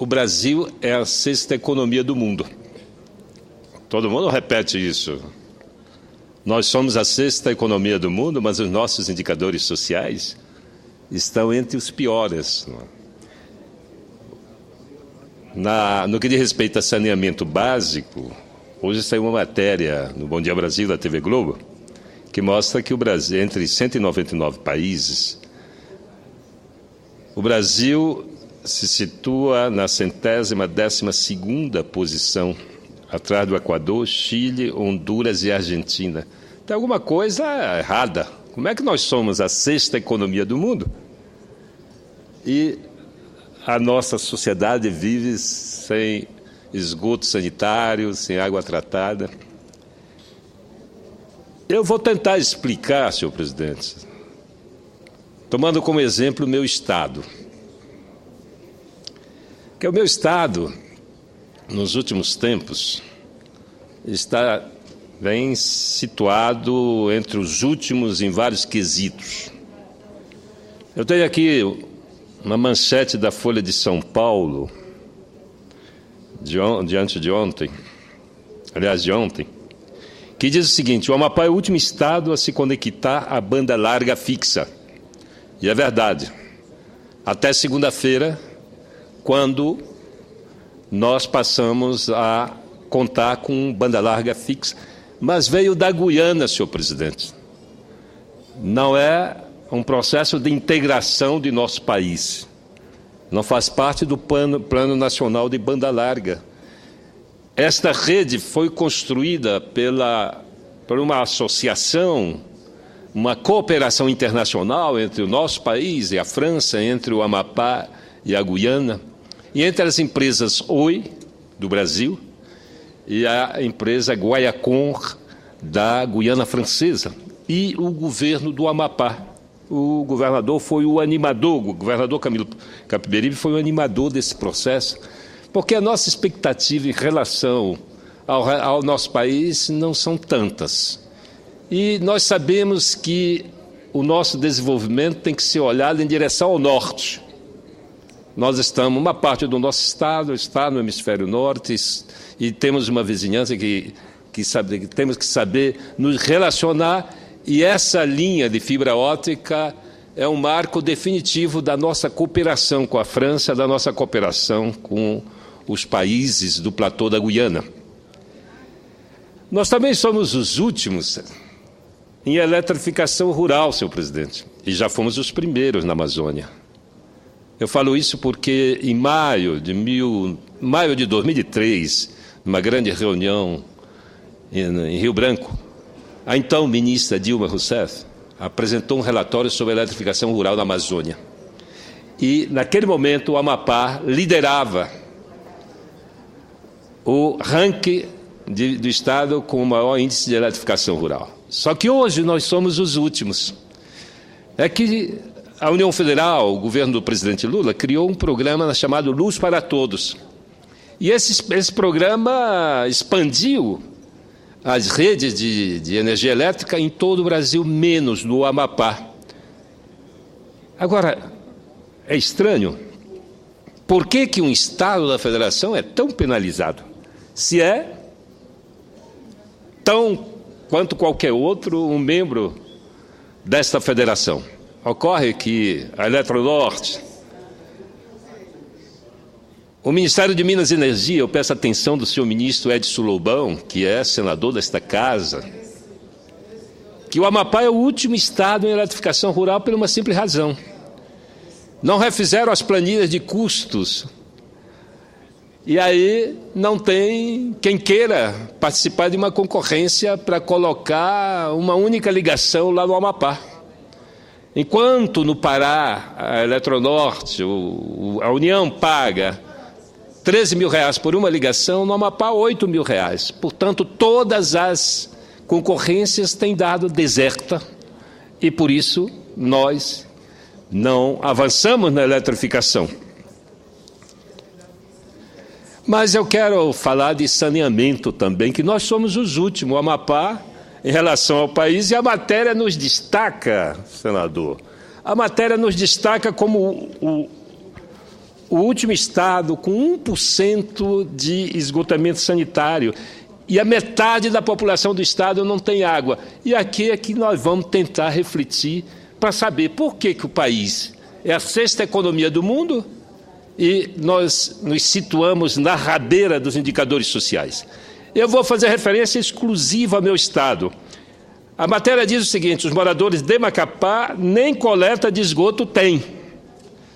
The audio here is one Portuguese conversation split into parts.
o Brasil é a sexta economia do mundo. Todo mundo repete isso. Nós somos a sexta economia do mundo, mas os nossos indicadores sociais estão entre os piores. No que diz respeito a saneamento básico, hoje saiu uma matéria no Bom Dia Brasil, da TV Globo, que mostra que o Brasil, entre 199 países, o Brasil se situa na 112ª posição, atrás do Equador, Chile, Honduras e Argentina. Tem alguma coisa errada. Como é que nós somos a sexta economia do mundo e a nossa sociedade vive sem esgoto sanitário, sem água tratada? Eu vou tentar explicar, senhor presidente, tomando como exemplo o meu estado. Que o meu estado, nos últimos tempos, está bem situado entre os últimos em vários quesitos. Eu tenho aqui uma manchete da Folha de São Paulo, de ontem, que diz o seguinte: o Amapá é o último estado a se conectar à banda larga fixa. E é verdade. Até segunda-feira, quando nós passamos a contar com banda larga fixa. Mas veio da Guiana, senhor presidente. Não é um processo de integração de nosso país. Não faz parte do Plano Nacional de Banda Larga. Esta rede foi construída por uma associação, uma cooperação internacional entre o nosso país e a França, entre o Amapá e a Guiana, e entre as empresas Oi, do Brasil, e a empresa Guaiacon, da Guiana Francesa, e o governo do Amapá. O governador foi o animador, o governador Camilo Capiberibe foi o animador desse processo, porque a nossa expectativa em relação ao nosso país não são tantas. E nós sabemos que o nosso desenvolvimento tem que ser olhado em direção ao norte. Nós estamos, uma parte do nosso estado está no hemisfério norte e temos uma vizinhança que temos que saber nos relacionar, e essa linha de fibra óptica é um marco definitivo da nossa cooperação com a França, da nossa cooperação com os países do platô da Guiana. Nós também somos os últimos em eletrificação rural, senhor presidente, e já fomos os primeiros na Amazônia. Eu falo isso porque em maio de 2003, numa grande reunião em Rio Branco, a então ministra Dilma Rousseff apresentou um relatório sobre a eletrificação rural da Amazônia. E, naquele momento, o Amapá liderava o ranking do estado com o maior índice de eletrificação rural. Só que hoje nós somos os últimos. É que a União Federal, o governo do presidente Lula, criou um programa chamado Luz para Todos. E esse programa expandiu as redes de energia elétrica em todo o Brasil, menos no Amapá. Agora, é estranho. Por que um estado da federação é tão penalizado? Se é tão quanto qualquer outro um membro desta federação. Ocorre que a Eletronorte, o Ministério de Minas e Energia, eu peço a atenção do senhor ministro Edson Lobão, que é senador desta casa, que o Amapá é o último estado em eletrificação rural por uma simples razão. Não refizeram as planilhas de custos. E aí não tem quem queira participar de uma concorrência para colocar uma única ligação lá no Amapá. Enquanto no Pará, a Eletronorte, a União paga R$13 mil por uma ligação, no Amapá R$8 mil. Portanto, todas as concorrências têm dado deserta e, por isso, nós não avançamos na eletrificação. Mas eu quero falar de saneamento também, que nós somos os últimos, o Amapá, em relação ao país, e a matéria nos destaca, senador, a matéria nos destaca como o último estado com 1% de esgotamento sanitário. E a metade da população do estado não tem água. E aqui é que nós vamos tentar refletir para saber por que o país é a sexta economia do mundo e nós nos situamos na rabeira dos indicadores sociais. Eu vou fazer referência exclusiva ao meu estado. A matéria diz o seguinte: os moradores de Macapá nem coleta de esgoto têm.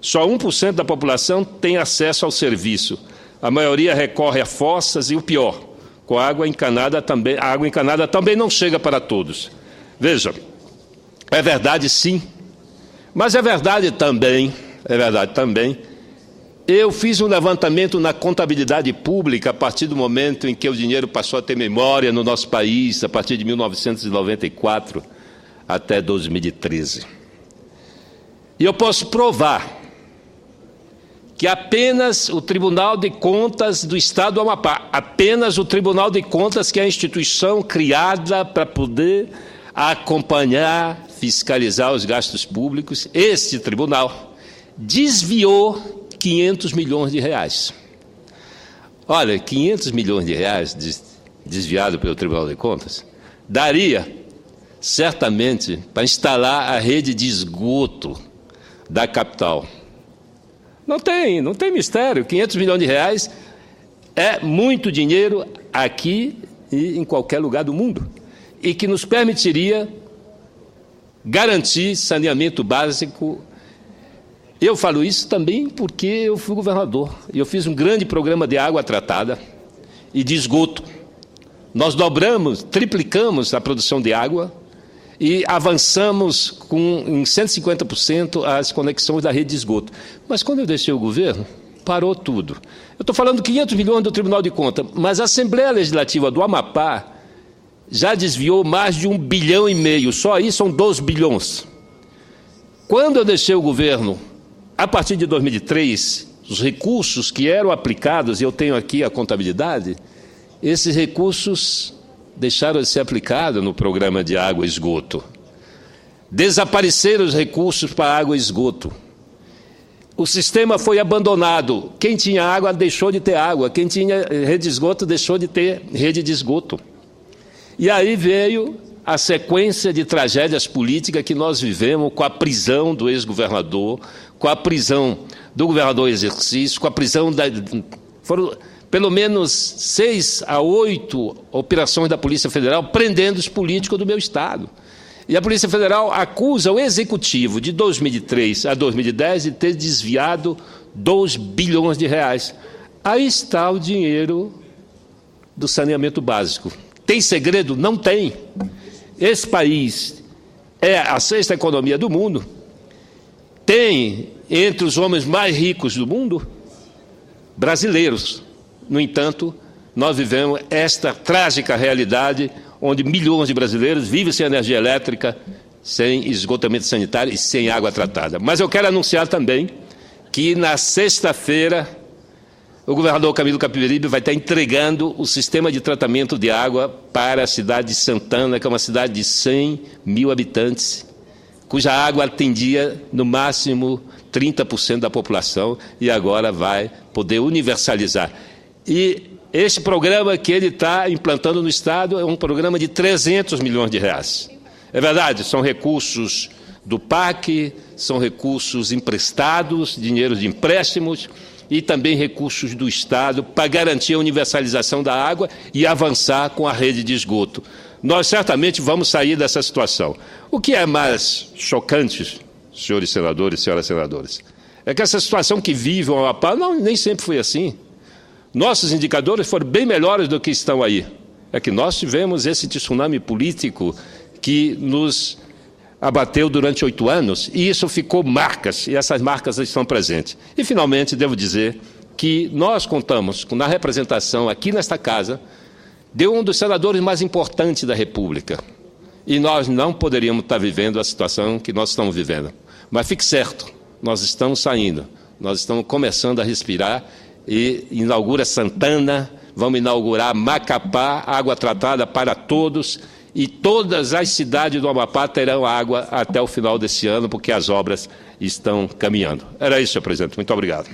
Só 1% da população tem acesso ao serviço. A maioria recorre a fossas e, o pior, com a água encanada também não chega para todos. Veja, é verdade sim, mas é verdade também, eu fiz um levantamento na contabilidade pública a partir do momento em que o dinheiro passou a ter memória no nosso país, a partir de 1994 até 2013. E eu posso provar que apenas o Tribunal de Contas do Estado do Amapá, apenas o Tribunal de Contas, que é a instituição criada para poder acompanhar, fiscalizar os gastos públicos, este tribunal desviou 500 milhões de reais. Olha, 500 milhões de reais desviado pelo Tribunal de Contas daria, certamente, para instalar a rede de esgoto da capital. Não tem mistério. 500 milhões de reais é muito dinheiro aqui e em qualquer lugar do mundo, e que nos permitiria garantir saneamento básico. Eu falo isso também porque eu fui governador e eu fiz um grande programa de água tratada e de esgoto. Nós dobramos, triplicamos a produção de água e avançamos em 150% as conexões da rede de esgoto. Mas quando eu deixei o governo, parou tudo. Eu estou falando 500 milhões do Tribunal de Contas, mas a Assembleia Legislativa do Amapá já desviou mais de 1,5 bilhão, só aí são 2 bilhões. Quando eu deixei o governo, a partir de 2003, os recursos que eram aplicados, e eu tenho aqui a contabilidade, esses recursos deixaram de ser aplicados no programa de água e esgoto. Desapareceram os recursos para água e esgoto. O sistema foi abandonado. Quem tinha água deixou de ter água. Quem tinha rede de esgoto deixou de ter rede de esgoto. E aí veio a sequência de tragédias políticas que nós vivemos com a prisão do ex-governador, com a prisão do governador em exercício, com a prisão foram pelo menos 6 a 8 operações da Polícia Federal prendendo os políticos do meu estado. E a Polícia Federal acusa o Executivo de 2003 a 2010 de ter desviado 2 bilhões de reais. Aí está o dinheiro do saneamento básico. Tem segredo? Não tem. Esse país é a sexta economia do mundo. Tem entre os homens mais ricos do mundo brasileiros. No entanto, nós vivemos esta trágica realidade onde milhões de brasileiros vivem sem energia elétrica, sem esgotamento sanitário e sem água tratada. Mas eu quero anunciar também que na sexta-feira o governador Camilo Capiberibe vai estar entregando o sistema de tratamento de água para a cidade de Santana, que é uma cidade de 100 mil habitantes, cuja água atendia no máximo 30% da população e agora vai poder universalizar. E este programa que ele está implantando no Estado é um programa de 300 milhões de reais. É verdade, são recursos do PAC, são recursos emprestados, dinheiro de empréstimos, e também recursos do Estado para garantir a universalização da água e avançar com a rede de esgoto. Nós certamente vamos sair dessa situação. O que é mais chocante, senhores senadores e senhoras senadoras, é que essa situação que vive o Amapá nem sempre foi assim. Nossos indicadores foram bem melhores do que estão aí. É que nós tivemos esse tsunami político que nos abateu durante 8 anos, e isso ficou marcas, e essas marcas estão presentes. E, finalmente, devo dizer que nós contamos na representação aqui nesta casa de um dos senadores mais importantes da República. E nós não poderíamos estar vivendo a situação que nós estamos vivendo. Mas fique certo, nós estamos saindo, nós estamos começando a respirar, e inaugura Santana, vamos inaugurar Macapá, água tratada para todos, e todas as cidades do Amapá terão água até o final desse ano, porque as obras estão caminhando. Era isso, senhor presidente. Muito obrigado.